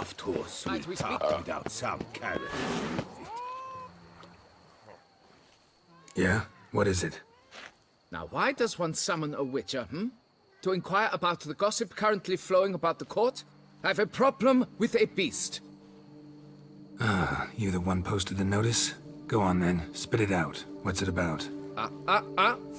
enough to a sweet we tart speak? without some carrot. Yeah? What is it? Now, why does one summon a witcher, To inquire about the gossip currently flowing about the court? I have a problem with a beast. Ah, you the one posted the notice? Go on then, spit it out. What's it about?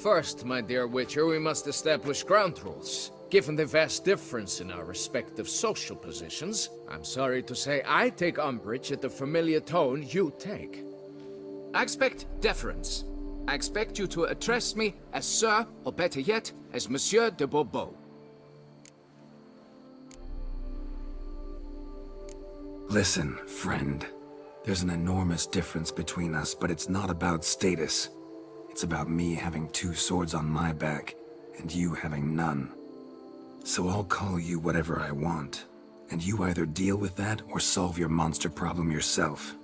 First, my dear witcher, we must establish ground rules. Given the vast difference in our respective social positions, I'm sorry to say I take umbrage at the familiar tone you take. I expect deference. I expect you to address me as Sir, or better yet, as Monsieur de Bourbeau. Listen, friend. There's an enormous difference between us, but it's not about status. It's about me having two swords on my back, and you having none. So I'll call you whatever I want, and you either deal with that or solve your monster problem yourself.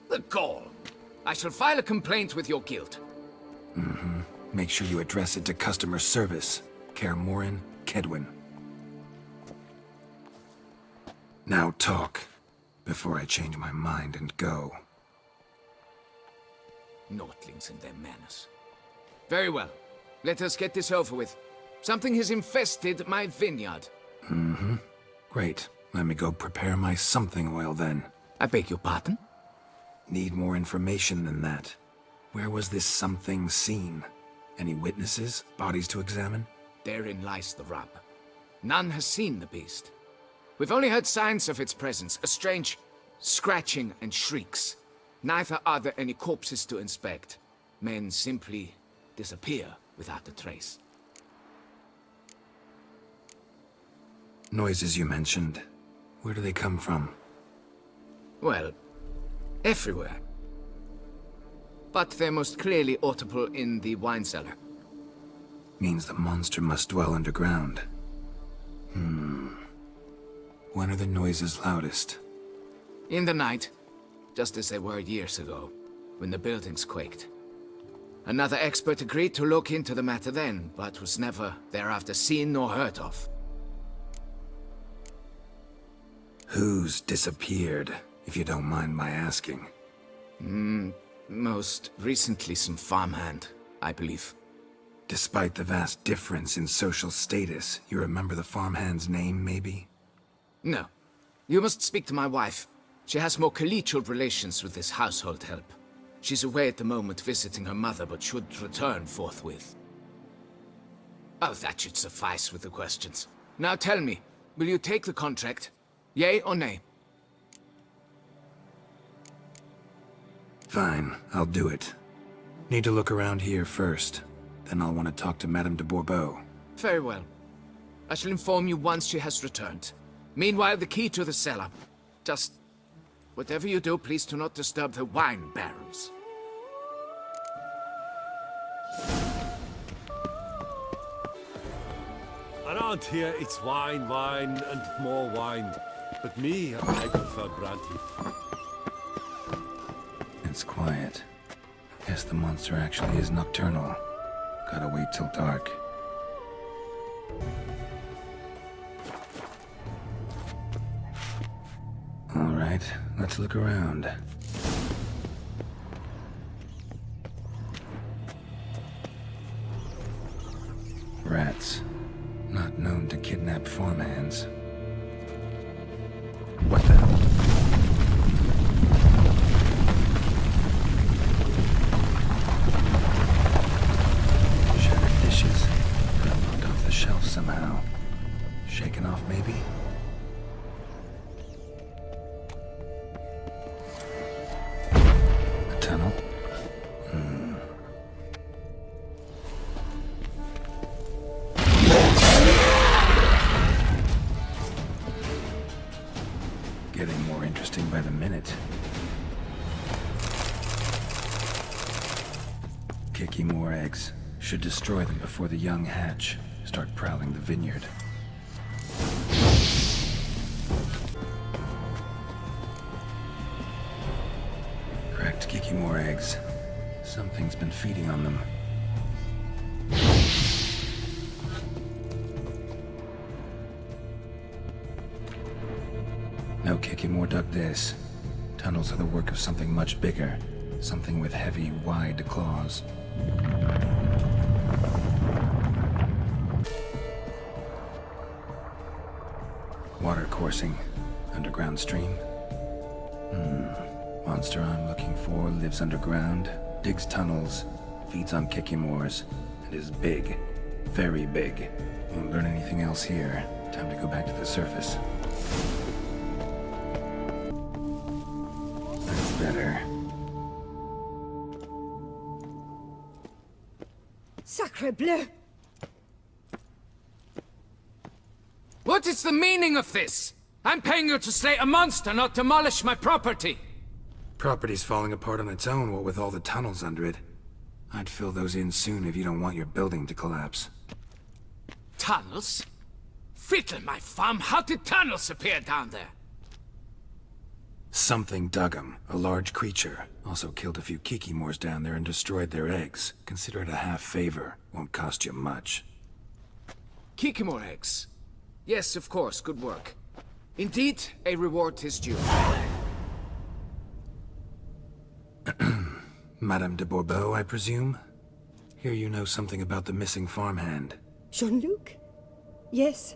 The gall! I shall file a complaint with your guild. Make sure you address it to customer service. Kaer Morhen, Kedwin. Now talk, before I change my mind and go. Notlings and their manners. Very well. Let us get this over with. Something has infested my vineyard. Great. Let me go prepare my something oil then. I beg your pardon? Need more information than that. Where was this something seen? Any witnesses? Bodies to examine? Therein lies the rub. None has seen the beast. We've only heard signs of its presence, a strange scratching and shrieks. Neither are there any corpses to inspect. Men simply disappear without a trace. Noises you mentioned. Where do they come from? Well, everywhere. But they're most clearly audible in the wine cellar. Means the monster must dwell underground. When are the noises loudest? In the night, just as they were years ago, when the buildings quaked. Another expert agreed to look into the matter then, but was never thereafter seen nor heard of. Who's disappeared, if you don't mind my asking? Most recently some farmhand, I believe. Despite the vast difference in social status, you remember the farmhand's name, maybe? No. You must speak to my wife. She has more collegial relations with this household help. She's away at the moment visiting her mother, but should return forthwith. Oh, that should suffice with the questions. Now tell me, will you take the contract? Yea or nay? Fine, I'll do it. Need to look around here first. Then I'll want to talk to Madame de Bourbeau. Very well. I shall inform you once she has returned. Meanwhile, the key to the cellar. Just... whatever you do, please do not disturb the wine barrels. Around here, it's wine, wine, and more wine. But me, I prefer brandy. It's quiet. Guess the monster actually is nocturnal. Gotta wait till dark. Alright, let's look around. Rats. Not known to kidnap farmhands. What the? Shattered dishes. Got knocked off the shelf somehow. Shaken off, maybe? A tunnel? Getting more interesting by the minute. Kicky more eggs. Should destroy them before the young hatch. Start prowling the vineyard. Cracked Kiki more eggs. Something's been feeding on them. No Kikimor dug this. Tunnels are the work of something much bigger. Something with heavy, wide claws. Water coursing. Underground stream. Monster I'm looking for lives underground, digs tunnels, feeds on Kikimors, and is big. Very big. Won't learn anything else here. Time to go back to the surface. That's better. Sacre bleu! What is the meaning of this? I'm paying you to slay a monster, not demolish my property. Property's falling apart on its own, what with all the tunnels under it. I'd fill those in soon if you don't want your building to collapse. Tunnels? Fiddle my thumb, how did tunnels appear down there? Something dug 'em. A large creature. Also killed a few Kikimors down there and destroyed their eggs. Consider it a half-favor. Won't cost you much. Kikimor eggs. Yes, of course, good work. Indeed, a reward is due. Madame de Bourbeau, I presume? Hear you know something about the missing farmhand. Jean-Luc? Yes.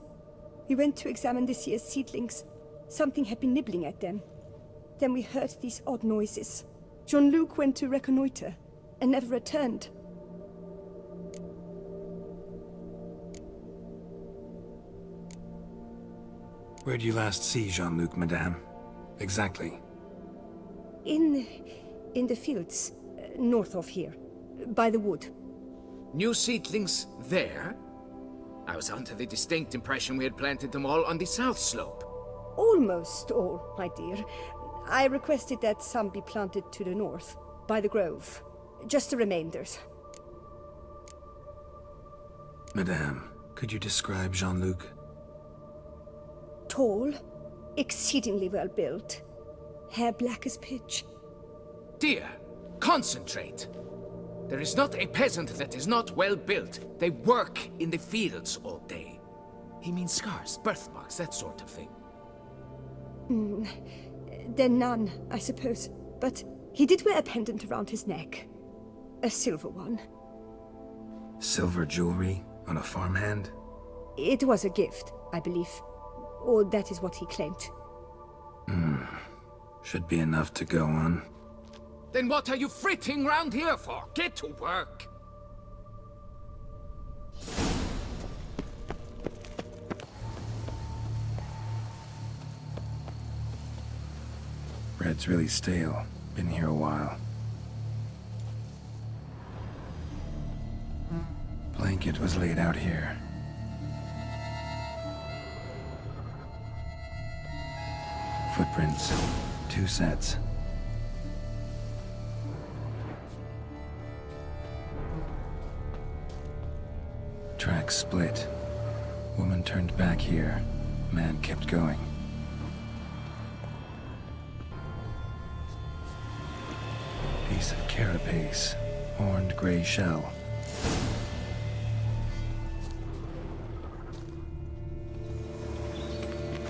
We went to examine this year's seedlings. Something had been nibbling at them. Then we heard these odd noises. Jean-Luc went to reconnoiter and never returned. Where'd you last see Jean-Luc, madame? Exactly. In the fields, north of here, by the wood. New seedlings there? I was under the distinct impression we had planted them all on the south slope. Almost all, my dear. I requested that some be planted to the north, by the grove. Just the remainders. Madame, could you describe Jean-Luc? Tall, exceedingly well built. Hair black as pitch. Dear, concentrate. There is not a peasant that is not well built. They work in the fields all day. He means scars, birthmarks, that sort of thing. Then none, I suppose. But he did wear a pendant around his neck. A silver one. Silver jewelry on a farmhand? It was a gift, I believe. Or that is what he claimed. Should be enough to go on. Then what are you fritting round here for? Get to work! Bread's really stale. Been here a while. Blanket was laid out here. Footprints. 2 sets. Tracks split. Woman turned back here. Man kept going. Piece of carapace. Horned gray shell.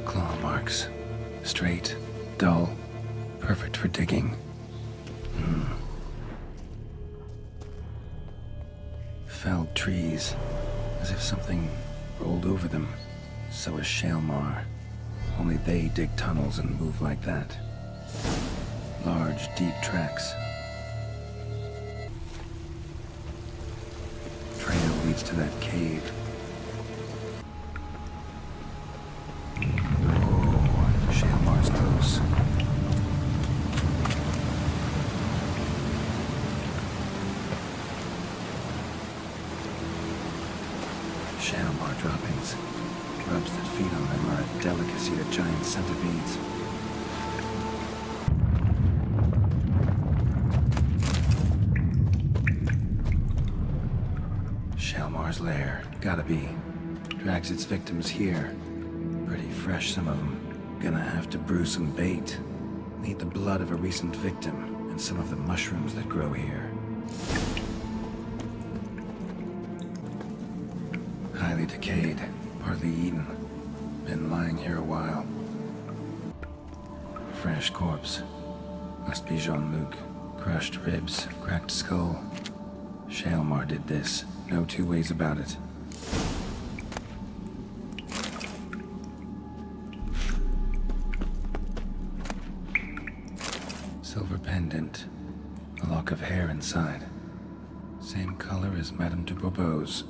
Claw marks. Straight, dull, perfect for digging. Felled trees, as if something rolled over them. So is Shalmar. Only they dig tunnels and move like that. Large, deep tracks. Trail leads to that cave. Whoa, Shalmar's close. Shalmar droppings. Grubs that feed on them are a delicacy to giant centipedes. Shalmar's lair. Gotta be. Drags its victims here. Pretty fresh, some of them. Gonna have to brew some bait. Need the blood of a recent victim and some of the mushrooms that grow here. Highly decayed, partly eaten. Been lying here a while. Fresh corpse. Must be Jean-Luc. Crushed ribs, cracked skull. Shalmar did this. No two ways about it. Silver pendant. A lock of hair inside. Same color as Madame de Bourbeau's.